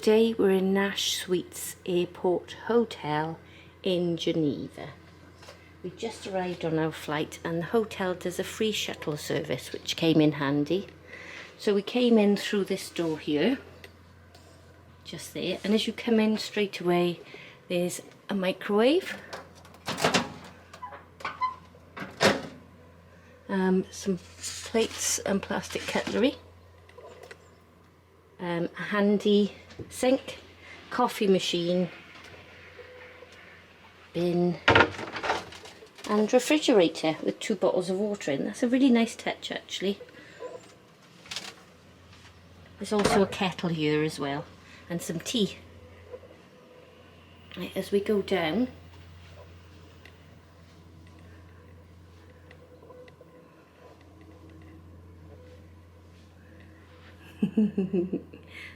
today we're in Nash Suites Airport Hotel in Geneva. We just arrived on our flight and the hotel does a free shuttle service which came in handy. So we came in through this door here, just there, and as you come in straight away there's a microwave, some plates and plastic cutlery, a handy sink, coffee machine, bin and refrigerator with 2 bottles of water in. That's a really nice touch actually. There's also a kettle here as well and some tea. Right, as we go down,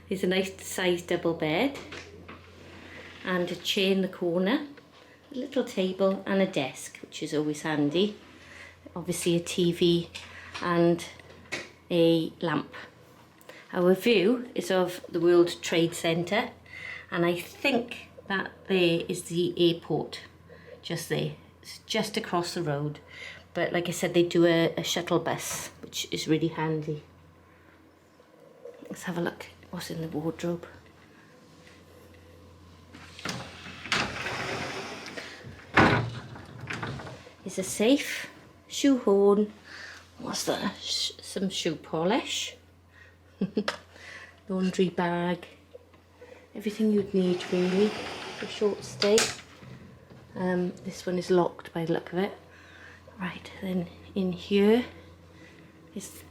there's a nice sized double bed and a chair in the corner, a little table and a desk, which is always handy. Obviously a TV and a lamp. Our view is of the World Trade Center, and I think that there is the airport just there. It's just across the road, but like I said, they do a shuttle bus which is really handy. Let's have a look what's in the wardrobe. There's a safe, shoe horn, what's that, some shoe polish, laundry bag, everything you'd need really for a short stay. This one is locked by the look of it. Right, then in here is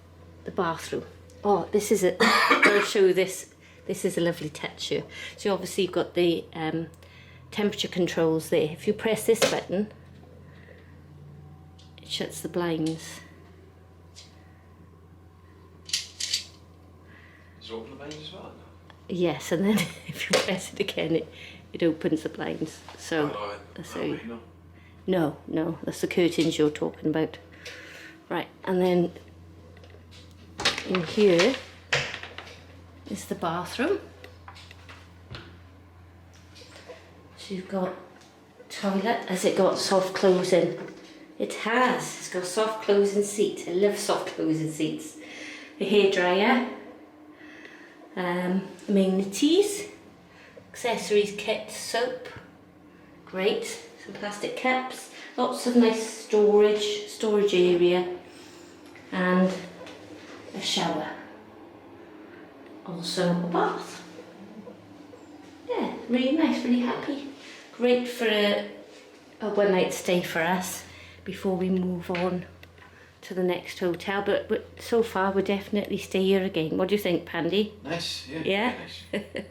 the bathroom. Oh, this is it. I'll show you this. This is a lovely touch here. So obviously you've got the temperature controls there. If you press this button, it shuts the blinds. Does it open the blinds as well? Yes, and then if you press it again, it opens the blinds. So, no, that's the curtains you're talking about. Right, and then in here is the bathroom. So you've got toilet. Has it got soft closing? It has. It's got soft closing seat. I love soft closing seats. A hairdryer, amenities, accessories, kit, soap. Great. Some plastic cups. Lots of nice storage area, and a shower. Also a bath. Yeah, really nice, really happy. Great for a one night stay for us before we move on to the next hotel, but so far we'll definitely stay here again. What do you think, Pandy? Nice, yeah. Yeah? Nice.